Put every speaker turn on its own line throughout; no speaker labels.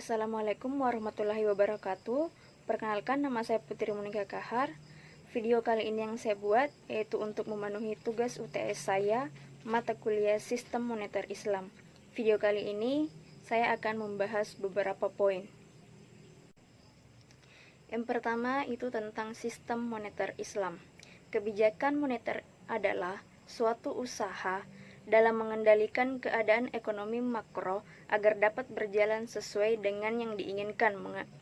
Assalamualaikum warahmatullahi wabarakatuh. Perkenalkan, nama saya Putri Monika Kahar. Video kali ini yang saya buat yaitu untuk memenuhi tugas UTS saya, mata kuliah Sistem Moneter Islam. Video kali ini saya akan membahas beberapa poin. Yang pertama itu tentang sistem moneter Islam. Kebijakan moneter adalah suatu usaha dalam mengendalikan keadaan ekonomi makro agar dapat berjalan sesuai dengan yang diinginkan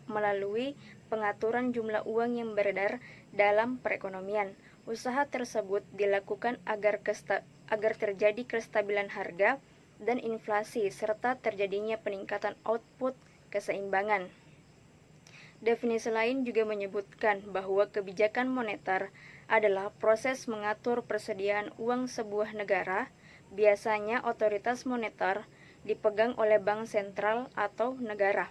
melalui pengaturan jumlah uang yang beredar dalam perekonomian. Usaha tersebut dilakukan agar terjadi kestabilan harga dan inflasi serta terjadinya peningkatan output keseimbangan. Definisi lain juga menyebutkan bahwa kebijakan moneter adalah proses mengatur persediaan uang sebuah negara. Biasanya otoritas moneter dipegang oleh bank sentral atau negara.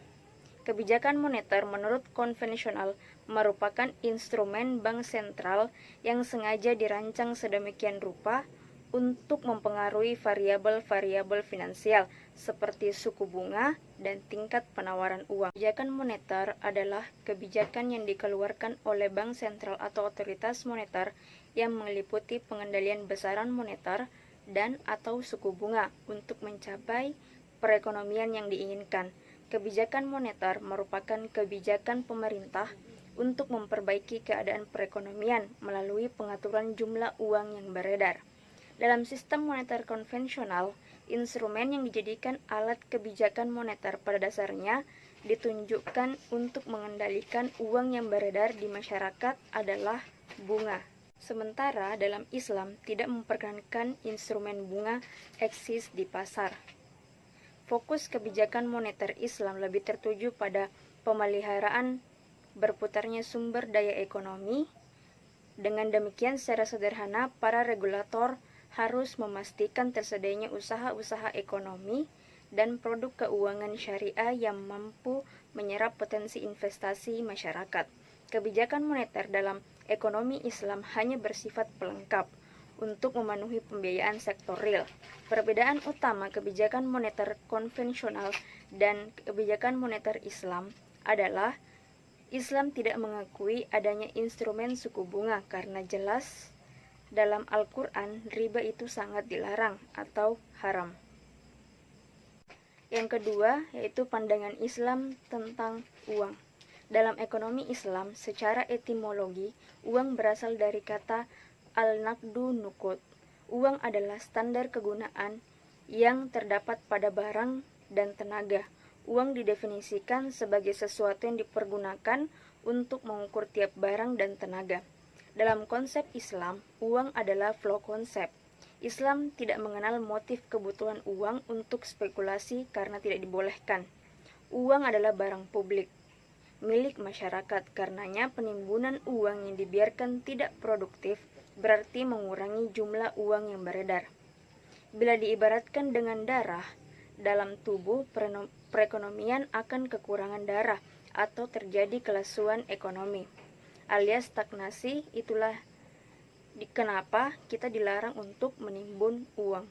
Kebijakan moneter menurut konvensional merupakan instrumen bank sentral yang sengaja dirancang sedemikian rupa untuk mempengaruhi variabel-variabel finansial seperti suku bunga dan tingkat penawaran uang. Kebijakan moneter adalah kebijakan yang dikeluarkan oleh bank sentral atau otoritas moneter yang meliputi pengendalian besaran moneter dan atau suku bunga untuk mencapai perekonomian yang diinginkan. Kebijakan moneter merupakan kebijakan pemerintah untuk memperbaiki keadaan perekonomian melalui pengaturan jumlah uang yang beredar. Dalam sistem moneter konvensional, instrumen yang dijadikan alat kebijakan moneter pada dasarnya ditunjukkan untuk mengendalikan uang yang beredar di masyarakat adalah bunga. Sementara dalam Islam tidak memperkenankan instrumen bunga eksis di pasar. Fokus kebijakan moneter Islam lebih tertuju pada pemeliharaan berputarnya sumber daya ekonomi. Dengan demikian, secara sederhana, para regulator harus memastikan tersedianya usaha-usaha ekonomi dan produk keuangan syariah yang mampu menyerap potensi investasi masyarakat. Kebijakan moneter dalam ekonomi Islam hanya bersifat pelengkap untuk memenuhi pembiayaan sektor real. Perbedaan utama kebijakan moneter konvensional dan kebijakan moneter Islam adalah Islam tidak mengakui adanya instrumen suku bunga karena jelas dalam Al-Quran riba itu sangat dilarang atau haram. Yang kedua yaitu pandangan Islam tentang uang. Dalam ekonomi Islam, secara etimologi, uang berasal dari kata al-naqdu nuqud. Uang adalah standar kegunaan yang terdapat pada barang dan tenaga. Uang didefinisikan sebagai sesuatu yang dipergunakan untuk mengukur tiap barang dan tenaga. Dalam konsep Islam, uang adalah flow konsep. Islam tidak mengenal motif kebutuhan uang untuk spekulasi karena tidak dibolehkan. Uang adalah barang publik, milik masyarakat. Karenanya penimbunan uang yang dibiarkan tidak produktif berarti mengurangi jumlah uang yang beredar. Bila diibaratkan dengan darah, dalam tubuh perekonomian akan kekurangan darah atau terjadi kelesuan ekonomi alias stagnasi. Itulah kenapa kita dilarang untuk menimbun uang.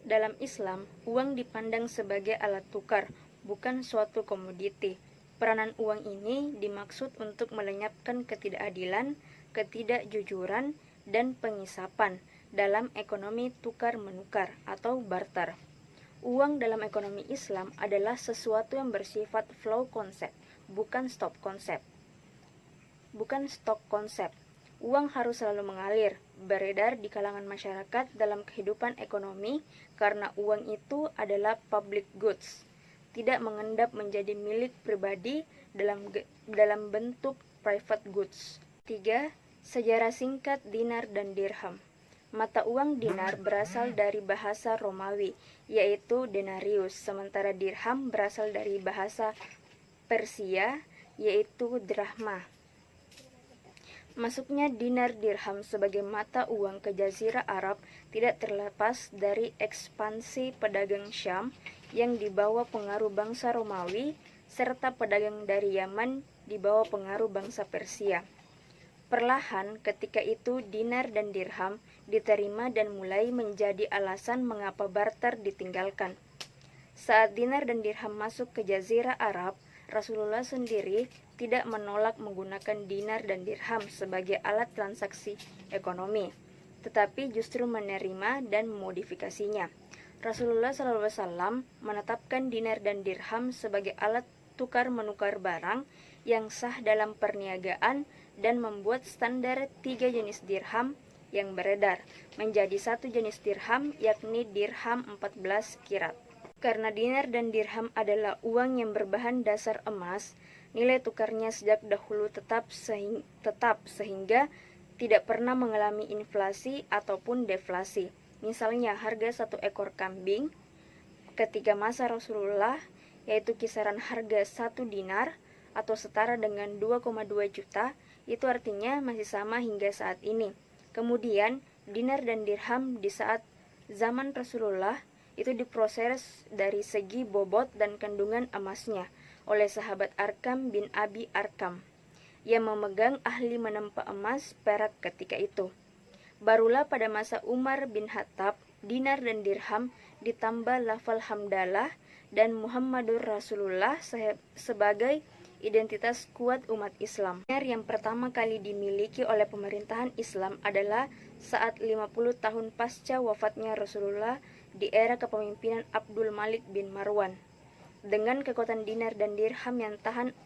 Dalam Islam, uang dipandang sebagai alat tukar, bukan suatu komoditi. Peranan uang ini dimaksud untuk melenyapkan ketidakadilan, ketidakjujuran, dan pengisapan dalam ekonomi tukar-menukar atau barter. Uang dalam ekonomi Islam adalah sesuatu yang bersifat flow konsep, bukan stok konsep. Uang harus selalu mengalir, beredar di kalangan masyarakat dalam kehidupan ekonomi karena uang itu adalah public goods, tidak mengendap menjadi milik pribadi dalam bentuk private goods. 3. Sejarah singkat dinar dan dirham. Mata uang dinar berasal dari bahasa Romawi, yaitu denarius, sementara dirham berasal dari bahasa Persia, yaitu drachma. Masuknya dinar dirham sebagai mata uang ke Jazirah Arab tidak terlepas dari ekspansi pedagang Syam yang dibawa pengaruh bangsa Romawi serta pedagang dari Yaman dibawa pengaruh bangsa Persia. Perlahan ketika itu dinar dan dirham diterima dan mulai menjadi alasan mengapa barter ditinggalkan. Saat dinar dan dirham masuk ke Jazirah Arab, Rasulullah sendiri tidak menolak menggunakan dinar dan dirham sebagai alat transaksi ekonomi, tetapi justru menerima dan memodifikasinya. Rasulullah SAW menetapkan dinar dan dirham sebagai alat tukar-menukar barang yang sah dalam perniagaan dan membuat standar 3 jenis dirham yang beredar menjadi satu jenis dirham, yakni dirham 14 kirat. Karena dinar dan dirham adalah uang yang berbahan dasar emas, nilai tukarnya sejak dahulu tetap sehingga tidak pernah mengalami inflasi ataupun deflasi. Misalnya harga satu ekor kambing ketika masa Rasulullah, yaitu kisaran harga 1 dinar atau setara dengan 2,2 juta, itu artinya masih sama hingga saat ini. Kemudian dinar dan dirham di saat zaman Rasulullah itu diproses dari segi bobot dan kandungan emasnya oleh sahabat Arkam bin Abi Arkam yang memegang ahli menempa emas perak ketika itu. Barulah pada masa Umar bin Khattab, dinar dan dirham ditambah lafal hamdalah dan Muhammadur Rasulullah sebagai identitas kuat umat Islam. Dinar yang pertama kali dimiliki oleh pemerintahan Islam adalah saat 50 tahun pasca wafatnya Rasulullah di era kepemimpinan Abdul Malik bin Marwan. Dengan kekuatan dinar dan dirham yang tahan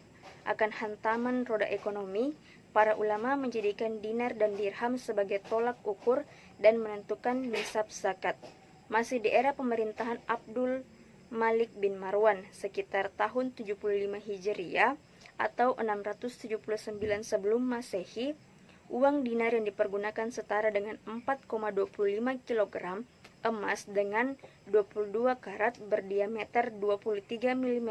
akan hantaman roda ekonomi, para ulama menjadikan dinar dan dirham sebagai tolak ukur dan menentukan nisab zakat. Masih di era pemerintahan Abdul Malik bin Marwan sekitar tahun 75 Hijriah atau 679 sebelum Masehi, uang dinar yang dipergunakan setara dengan 4,25 kg emas dengan 22 karat berdiameter 23 mm,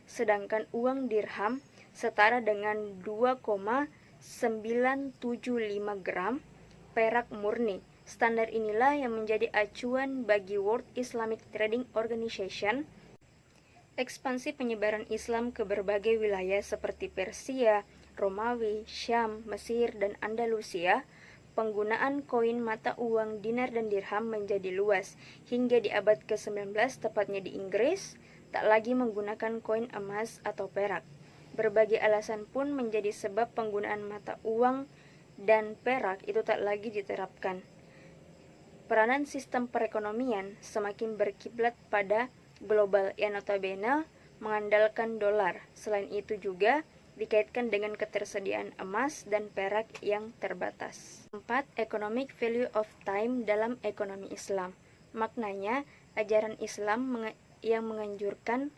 sedangkan uang dirham setara dengan 2,975 gram perak murni. Standar inilah yang menjadi acuan bagi World Islamic Trading Organization. Ekspansi penyebaran Islam ke berbagai wilayah seperti Persia, Romawi, Syam, Mesir, dan Andalusia, penggunaan koin mata uang dinar dan dirham menjadi luas. Hingga di abad ke-19, tepatnya di Inggris, tak lagi menggunakan koin emas atau perak. Berbagai alasan pun menjadi sebab penggunaan mata uang dan perak itu tak lagi diterapkan. Peranan sistem perekonomian semakin berkiblat pada global yang notabene mengandalkan dolar. Selain itu juga dikaitkan dengan ketersediaan emas dan perak yang terbatas. 4. Economic value of time dalam ekonomi Islam. Maknanya, ajaran Islam yang menganjurkan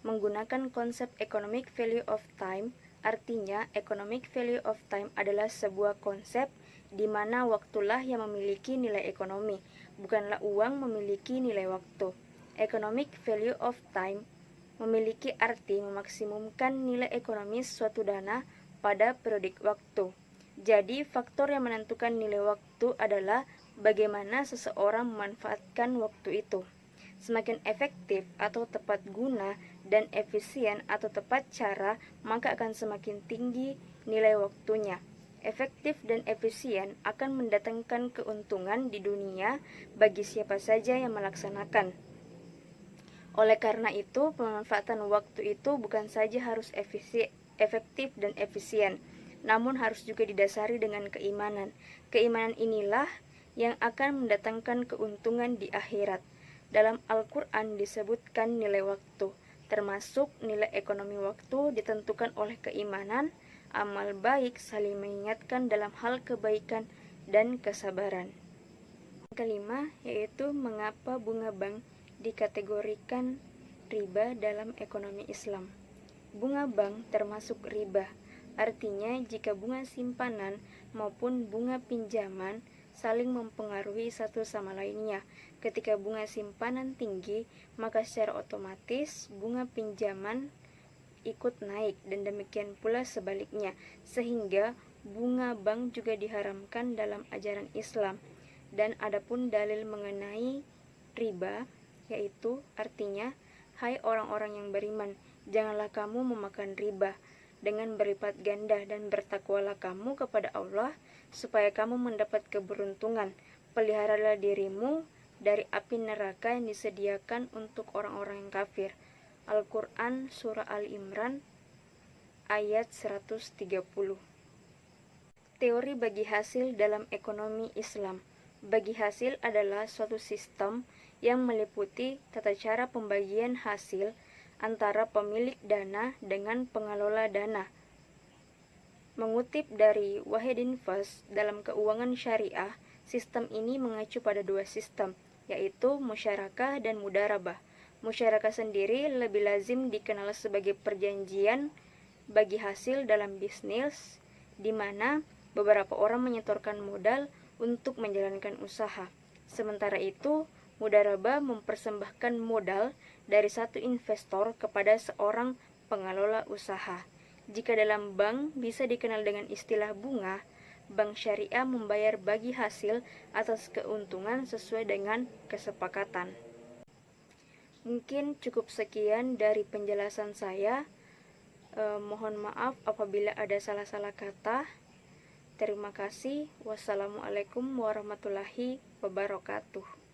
menggunakan konsep economic value of time. Artinya, economic value of time adalah sebuah konsep di mana waktulah yang memiliki nilai ekonomi, bukanlah uang memiliki nilai waktu. Economic value of time memiliki arti memaksimumkan nilai ekonomis suatu dana pada periodik waktu. Jadi, faktor yang menentukan nilai waktu adalah bagaimana seseorang memanfaatkan waktu itu. Semakin efektif atau tepat guna dan efisien atau tepat cara, maka akan semakin tinggi nilai waktunya. Efektif dan efisien akan mendatangkan keuntungan di dunia bagi siapa saja yang melaksanakan. Oleh karena itu, pemanfaatan waktu itu bukan saja harus efektif dan efisien, namun harus juga didasari dengan keimanan. Keimanan inilah yang akan mendatangkan keuntungan di akhirat. Dalam Al-Quran disebutkan nilai waktu, termasuk nilai ekonomi waktu ditentukan oleh keimanan, amal baik, saling mengingatkan dalam hal kebaikan dan kesabaran. Kelima, yaitu mengapa bunga bank dikategorikan riba dalam ekonomi Islam. Bunga bank termasuk riba, artinya jika bunga simpanan maupun bunga pinjaman saling mempengaruhi satu sama lainnya. Ketika bunga simpanan tinggi, maka secara otomatis bunga pinjaman ikut naik dan demikian pula sebaliknya, sehingga bunga bank juga diharamkan dalam ajaran Islam. Dan adapun dalil mengenai riba, yaitu artinya, hai orang-orang yang beriman, janganlah kamu memakan riba dengan berlipat ganda dan bertakwalah kamu kepada Allah supaya kamu mendapat keberuntungan. Peliharalah dirimu dari api neraka yang disediakan untuk orang-orang yang kafir. Al-Quran Surah Al-Imran ayat 130. Teori bagi hasil dalam ekonomi Islam. Bagi hasil adalah suatu sistem yang meliputi tata cara pembagian hasil antara pemilik dana dengan pengelola dana. Mengutip dari Wahidin Fas dalam Keuangan Syariah, sistem ini mengacu pada dua sistem, yaitu musyarakah dan mudarabah. Musyarakah sendiri lebih lazim dikenal sebagai perjanjian bagi hasil dalam bisnis, di mana beberapa orang menyetorkan modal untuk menjalankan usaha. Sementara itu, mudarabah mempersembahkan modal dari satu investor kepada seorang pengelola usaha. Jika dalam bank bisa dikenal dengan istilah bunga, bank syariah membayar bagi hasil atas keuntungan sesuai dengan kesepakatan. Mungkin cukup sekian dari penjelasan saya. Mohon maaf apabila ada salah-salah kata. Terima kasih. Wassalamualaikum warahmatullahi wabarakatuh.